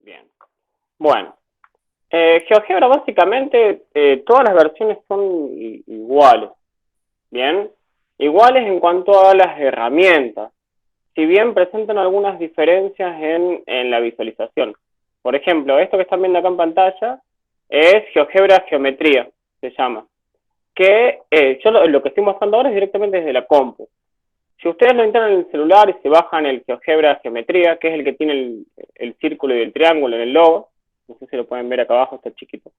Bien. Bueno, GeoGebra básicamente todas las versiones son iguales, ¿bien? Iguales en cuanto a las herramientas, si bien presentan algunas diferencias en la visualización. Por ejemplo, esto que están viendo acá en pantalla es GeoGebra Geometría, se llama. Que yo lo que estoy mostrando ahora es directamente desde la compu. Si ustedes lo instalan en el celular y se bajan el GeoGebra Geometría, que es el que tiene el círculo y el triángulo en el logo, no sé si lo pueden ver acá abajo, está chiquito,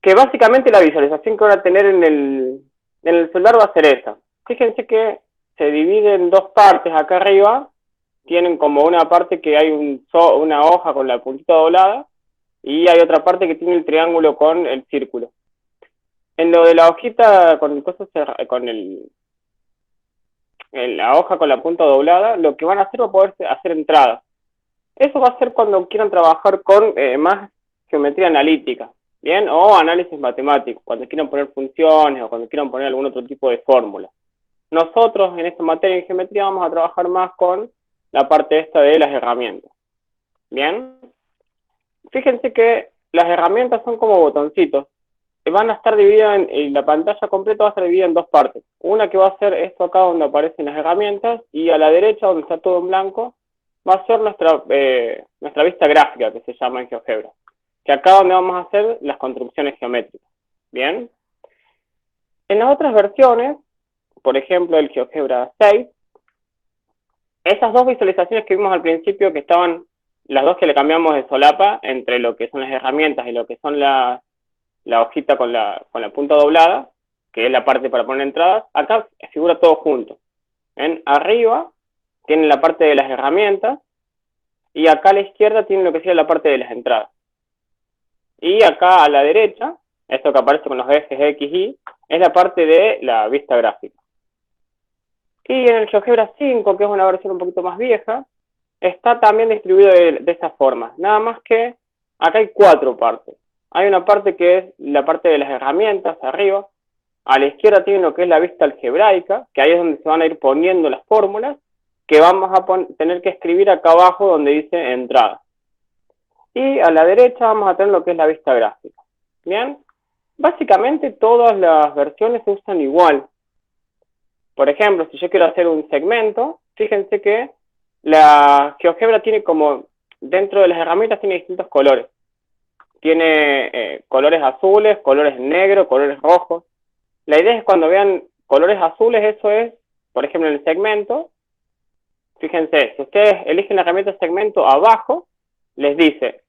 que básicamente la visualización que van a tener en el celular va a ser esa. Fíjense que se divide en dos partes acá arriba, tienen como una parte que hay una hoja con la puntita doblada y hay otra parte que tiene el triángulo con el círculo. En lo de la hojita con el en la hoja con la punta doblada, lo que van a hacer va a poder hacer entradas. Eso va a ser cuando quieran trabajar con más geometría analítica, ¿bien? O análisis matemático, cuando quieran poner funciones o cuando quieran poner algún otro tipo de fórmula. Nosotros en esta materia de geometría vamos a trabajar más con la parte esta de las herramientas, ¿bien? Fíjense que las herramientas son como botoncitos. Van a estar divididas en la pantalla completa va a estar dividida en dos partes. Una que va a ser esto acá donde aparecen las herramientas y a la derecha donde está todo en blanco va a ser nuestra vista gráfica que se llama en GeoGebra. Que acá donde vamos a hacer las construcciones geométricas. Bien. En las otras versiones, por ejemplo el GeoGebra 6, esas dos visualizaciones que vimos al principio que estaban, las dos que le cambiamos de solapa entre lo que son las herramientas y lo que son la hojita con la punta doblada, que es la parte para poner entradas, acá figura todo junto. ¿Ven? Arriba tienen la parte de las herramientas y acá a la izquierda tienen lo que sería la parte de las entradas. Y acá a la derecha, esto que aparece con los ejes X, Y, es la parte de la vista gráfica. Y en el GeoGebra 5, que es una versión un poquito más vieja, está también distribuido de esta forma. Nada más que acá hay cuatro partes. Hay una parte que es la parte de las herramientas, arriba. A la izquierda tiene lo que es la vista algebraica, que ahí es donde se van a ir poniendo las fórmulas, que vamos a tener que escribir acá abajo donde dice entrada. Y a la derecha vamos a tener lo que es la vista gráfica. ¿Bien? Básicamente todas las versiones se usan igual. Por ejemplo, si yo quiero hacer un segmento, fíjense que la GeoGebra tiene como, dentro de las herramientas tiene distintos colores. Tiene colores azules, colores negros, colores rojos. La idea es cuando vean colores azules, eso es, por ejemplo, en el segmento, fíjense, si ustedes eligen la herramienta segmento abajo, les dice,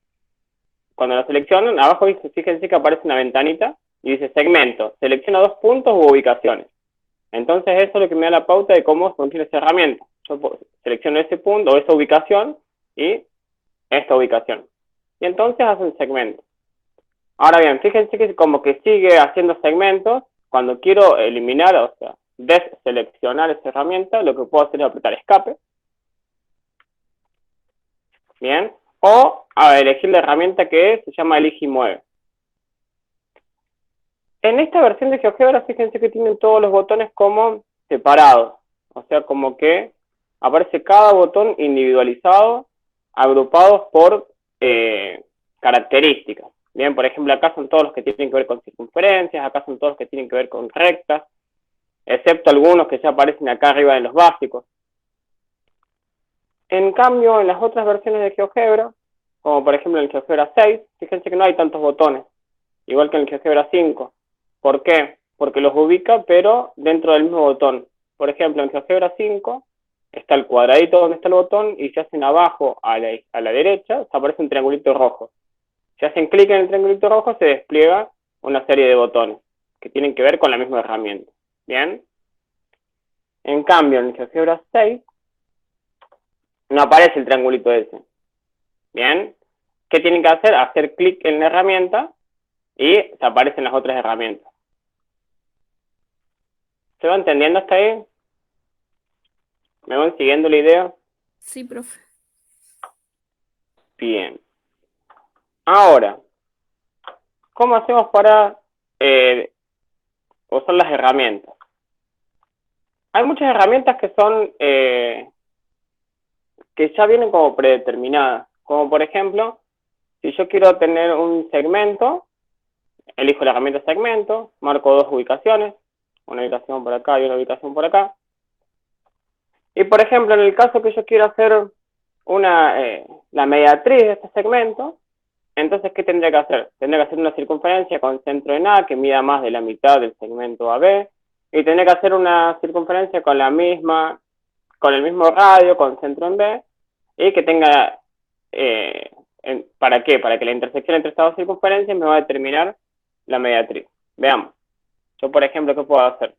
cuando lo seleccionan, abajo dice, fíjense que aparece una ventanita y dice segmento, selecciona dos puntos u ubicaciones. Entonces eso es lo que me da la pauta de cómo funciona esa herramienta. Yo selecciono ese punto o esa ubicación y esta ubicación. Y entonces hace un segmento. Ahora bien, fíjense que como que sigue haciendo segmentos. Cuando quiero eliminar, o sea, deseleccionar esa herramienta, lo que puedo hacer es apretar escape. Bien. O elegir la herramienta que se llama elige y mueve. En esta versión de GeoGebra, fíjense que tienen todos los botones como separados. O sea, como que aparece cada botón individualizado, agrupados por características. Bien, por ejemplo, acá son todos los que tienen que ver con circunferencias, acá son todos los que tienen que ver con rectas, excepto algunos que ya aparecen acá arriba en los básicos. En cambio, en las otras versiones de GeoGebra, como por ejemplo en el GeoGebra 6, fíjense que no hay tantos botones, igual que en el GeoGebra 5. ¿Por qué? Porque los ubica, pero dentro del mismo botón. Por ejemplo, en GeoGebra 5 está el cuadradito donde está el botón y si hacen abajo a la derecha, aparece un triangulito rojo. Si hacen clic en el triangulito rojo, se despliega una serie de botones que tienen que ver con la misma herramienta. ¿Bien? En cambio, en el GeoGebra 6 no aparece el triangulito ese. ¿Bien? ¿Qué tienen que hacer? Hacer clic en la herramienta y se aparecen las otras herramientas. ¿Se va entendiendo hasta ahí? ¿Me van siguiendo la idea? Sí, profe. Bien. Ahora, ¿cómo hacemos para usar las herramientas? Hay muchas herramientas que son que ya vienen como predeterminadas. Como por ejemplo, si yo quiero tener un segmento, elijo la herramienta segmento, marco dos ubicaciones, una ubicación por acá y una ubicación por acá. Y por ejemplo, en el caso que yo quiero hacer la mediatriz de este segmento, entonces, ¿qué tendría que hacer? Tendría que hacer una circunferencia con centro en A que mida más de la mitad del segmento AB, y tendría que hacer una circunferencia con con el mismo radio, con centro en B, y que tenga, ¿para qué? Para que la intersección entre estas dos circunferencias me va a determinar la mediatriz. Veamos. Yo, por ejemplo, ¿qué puedo hacer?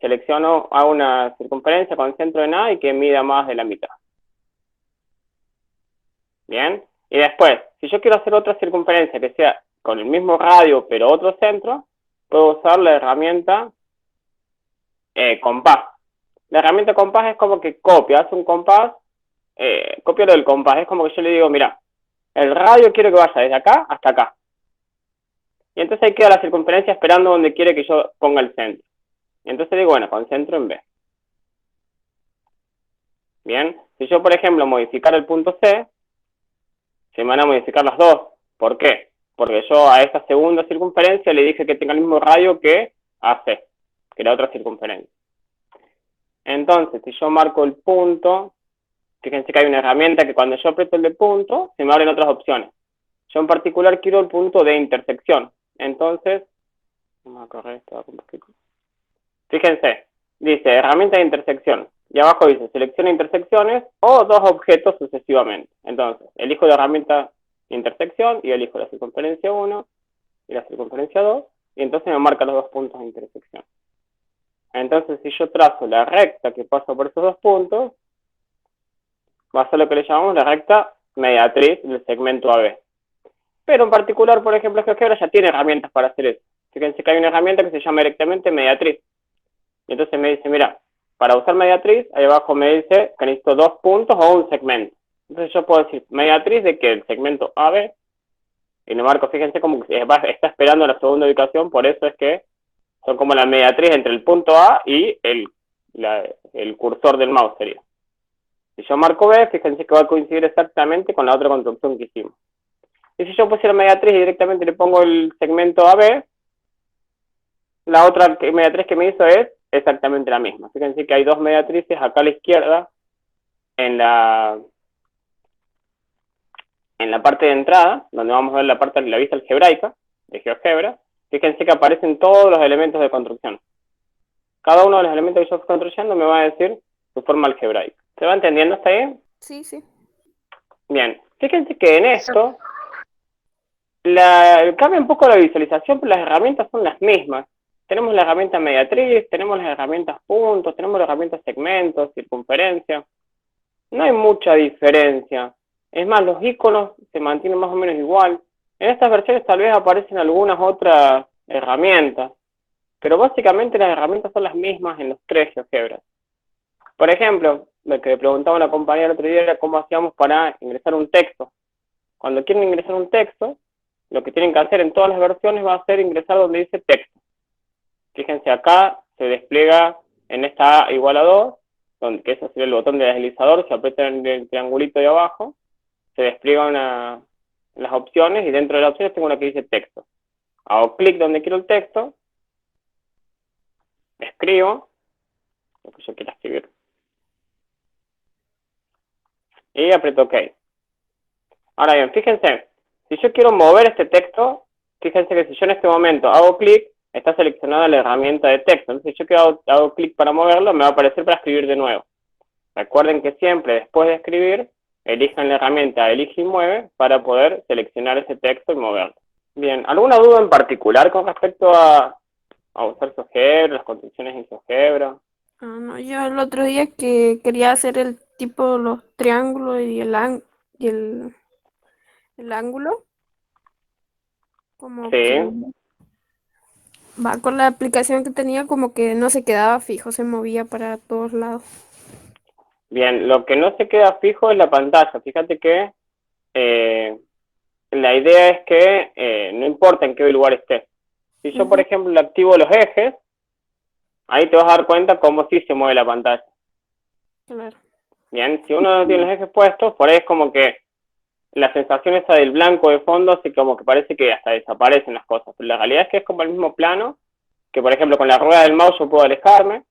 Selecciono, hago una circunferencia con centro en A y que mida más de la mitad. Bien. Y después, si yo quiero hacer otra circunferencia que sea con el mismo radio pero otro centro, puedo usar la herramienta compás. La herramienta compás es como que copia, hace un compás, copia lo del compás. Es como que yo le digo, mira, el radio quiero que vaya desde acá hasta acá. Y entonces ahí queda la circunferencia esperando donde quiere que yo ponga el centro. Y entonces digo, bueno, con centro en B. Bien, si yo, por ejemplo, modificar el punto C, se me van a modificar las dos. ¿Por qué? Porque yo a esta segunda circunferencia le dije que tenga el mismo radio que AC, que la otra circunferencia. Entonces, si yo marco el punto, fíjense que hay una herramienta que cuando yo aprieto el de punto, se me abren otras opciones. Yo en particular quiero el punto de intersección. Entonces, vamos a correr esto un poquito. Fíjense, dice herramienta de intersección. Y abajo dice selecciona intersecciones o dos objetos sucesivamente. Entonces, elijo la herramienta intersección y elijo la circunferencia 1 y la circunferencia 2. Y entonces me marca los dos puntos de intersección. Entonces, si yo trazo la recta que pasa por esos dos puntos, va a ser lo que le llamamos la recta mediatriz del segmento AB. Pero en particular, por ejemplo, GeoGebra ya tiene herramientas para hacer eso. Fíjense que hay una herramienta que se llama directamente mediatriz. Y entonces me dice, mira, para usar mediatriz, ahí abajo me dice que necesito dos puntos o un segmento. Entonces yo puedo decir, mediatriz de que el segmento AB, y lo marco, fíjense como que está esperando la segunda ubicación, por eso es que son como la mediatriz entre el punto A y el cursor del mouse sería. Si yo marco B, fíjense que va a coincidir exactamente con la otra construcción que hicimos. Y si yo pusiera mediatriz y directamente le pongo el segmento AB, la otra mediatriz que me hizo es exactamente la misma. Fíjense que hay dos mediatrices acá a la izquierda, en la parte de entrada, donde vamos a ver la parte de la vista algebraica, de GeoGebra. Fíjense que aparecen todos los elementos de construcción. Cada uno de los elementos que yo estoy construyendo me va a decir su forma algebraica. ¿Se va entendiendo hasta ahí? Sí, sí. Bien, fíjense que en esto cambia un poco la visualización, pero las herramientas son las mismas. Tenemos la herramienta mediatriz, tenemos las herramientas puntos, tenemos las herramientas segmentos, circunferencia. No hay mucha diferencia. Es más, los iconos se mantienen más o menos igual. En estas versiones tal vez aparecen algunas otras herramientas, pero básicamente las herramientas son las mismas en los tres GeoGebras. Por ejemplo, lo que le preguntaba una compañera el otro día era cómo hacíamos para ingresar un texto. Cuando quieren ingresar un texto, lo que tienen que hacer en todas las versiones va a ser ingresar donde dice texto. Fíjense acá, se despliega en esta A igual a 2, que ese sería el botón de deslizador, se aprieta en el triangulito de abajo, se despliegan las opciones y dentro de las opciones tengo una que dice texto. Hago clic donde quiero el texto, escribo lo que yo quiera escribir y aprieto OK. Ahora bien, fíjense, si yo quiero mover este texto, fíjense que si yo en este momento hago clic, está seleccionada la herramienta de texto. Entonces, si yo hago clic para moverlo, me va a aparecer para escribir de nuevo. Recuerden que siempre después de escribir, elijan la herramienta Elige y Mueve para poder seleccionar ese texto y moverlo. Bien, ¿alguna duda en particular con respecto a usar GeoGebra, las construcciones en GeoGebra? No, yo el otro día que quería hacer el tipo, los triángulos y el ángulo, como que Sí. va con la aplicación que tenía, como que no se quedaba fijo, se movía para todos lados. Bien, lo que no se queda fijo es la pantalla. Fíjate que la idea es que no importa en qué lugar esté. Si yo, por ejemplo, le activo los ejes, ahí te vas a dar cuenta cómo sí se mueve la pantalla. Claro. Bien, si uno no tiene los ejes puestos, por ahí es como que la sensación esa del blanco de fondo así como que parece que hasta desaparecen las cosas, pero la realidad es que es como el mismo plano, que por ejemplo con la rueda del mouse yo puedo alejarme,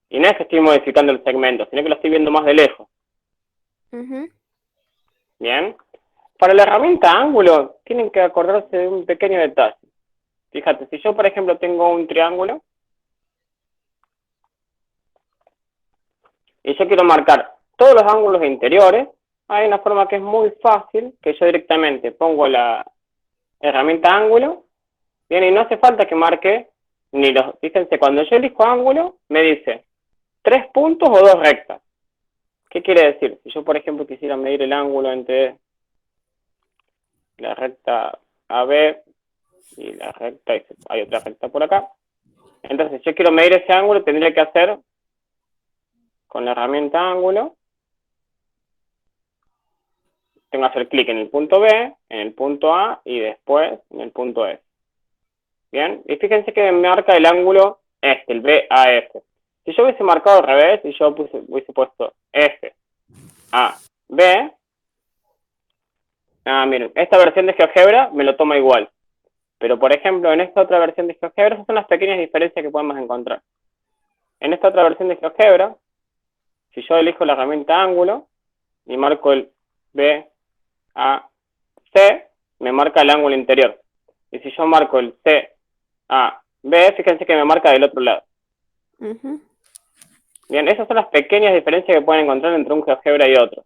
y no es que estoy modificando el segmento, sino que lo estoy viendo más de lejos. Ujú. Bien. Para la herramienta ángulo, tienen que acordarse de un pequeño detalle. Fíjate, si yo por ejemplo tengo un triángulo, y yo quiero marcar todos los ángulos interiores, hay una forma que es muy fácil, que yo directamente pongo la herramienta ángulo, bien, y no hace falta que marque ni los, fíjense, cuando yo elijo ángulo, me dice 3 puntos o 2 rectas. ¿Qué quiere decir? Si yo, por ejemplo, quisiera medir el ángulo entre la recta AB y la recta, hay otra recta por acá, entonces si yo quiero medir ese ángulo, tendría que hacer con la herramienta ángulo, tengo que hacer clic en el punto B, en el punto A y después en el punto F. Bien, y fíjense que me marca el ángulo este, el BAF. Si yo hubiese marcado al revés y yo hubiese puesto F, A, B, miren, esta versión de GeoGebra me lo toma igual. Pero por ejemplo, en esta otra versión de GeoGebra, esas son las pequeñas diferencias que podemos encontrar. En esta otra versión de GeoGebra, si yo elijo la herramienta ángulo y marco el B, A, C, me marca el ángulo interior. Y si yo marco el C, A, B, fíjense que me marca del otro lado. Ujú. Bien, esas son las pequeñas diferencias que pueden encontrar entre un GeoGebra y otro.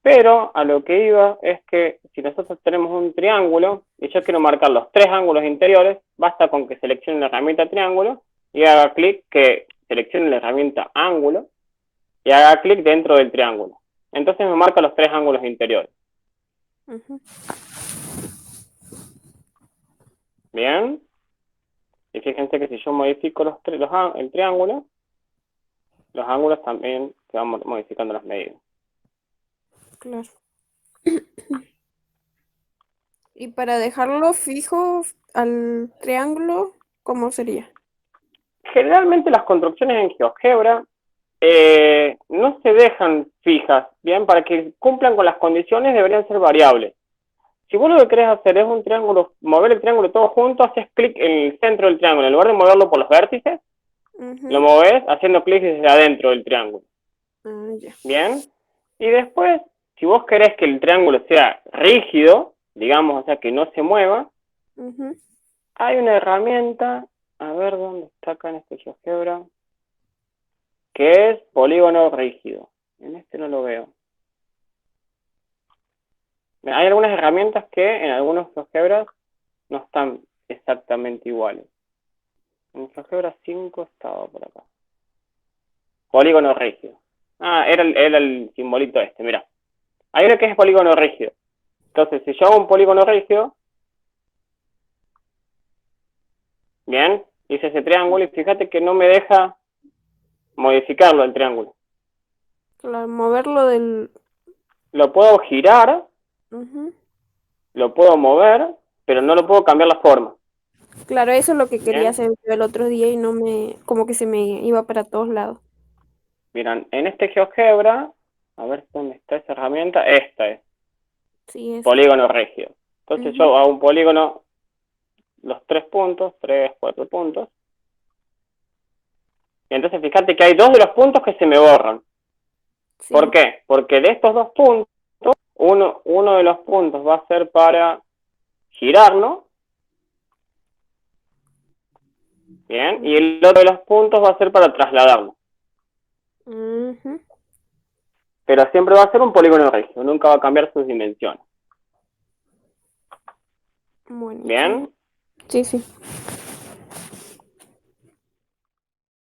Pero a lo que iba es que si nosotros tenemos un triángulo y yo quiero marcar los 3 ángulos interiores, basta con que seleccione la herramienta triángulo y haga clic, que seleccione la herramienta ángulo y haga clic dentro del triángulo. Entonces me marca los 3 ángulos interiores. Ujú. Bien. Y fíjense que si yo modifico el triángulo, los ángulos también se van modificando las medidas. Claro. Y para dejarlo fijo al triángulo, ¿cómo sería? Generalmente las construcciones en GeoGebra no se dejan fijas, bien, para que cumplan con las condiciones deberían ser variables. Si vos lo que querés hacer es un triángulo, mover el triángulo todo junto, haces clic en el centro del triángulo, en lugar de moverlo por los vértices, lo Ujú. movés haciendo clic desde adentro del triángulo, Ah, ya. bien, y después, si vos querés que el triángulo sea rígido, digamos, o sea, que no se mueva, Ujú. hay una herramienta, a ver dónde está acá en este GeoGebra, que es polígono rígido. En este no lo veo. Hay algunas herramientas que en algunos GeoGebras no están exactamente iguales. En GeoGebra 5 estaba por acá. Polígono rígido. Era el simbolito este, mira. Hay uno que es polígono rígido. Entonces, si yo hago un polígono rígido, bien, hice ese triángulo y fíjate que no me deja modificarlo el triángulo. Claro, moverlo del... Lo puedo girar, Ujú. lo puedo mover, pero no lo puedo cambiar la forma. Claro, eso es lo que quería Bien, hacer yo el otro día y no me... como que se me iba para todos lados. miran, en este GeoGebra, a ver dónde está esa herramienta, esta es, Sí, esa. polígono rígido. Entonces Ujú. yo hago un polígono, los 3 puntos, 3, 4 puntos, y entonces fíjate que hay 2 de los puntos que se me borran. ¿Por Sí. qué? Porque de estos 2 puntos, uno de los puntos va a ser para girarlo, ¿bien? Y Ujú. el otro de los puntos va a ser para trasladarlo. Ujú. Pero siempre va a ser un polígono rígido, nunca va a cambiar sus dimensiones. Buenísimo. ¿Bien? Sí, sí.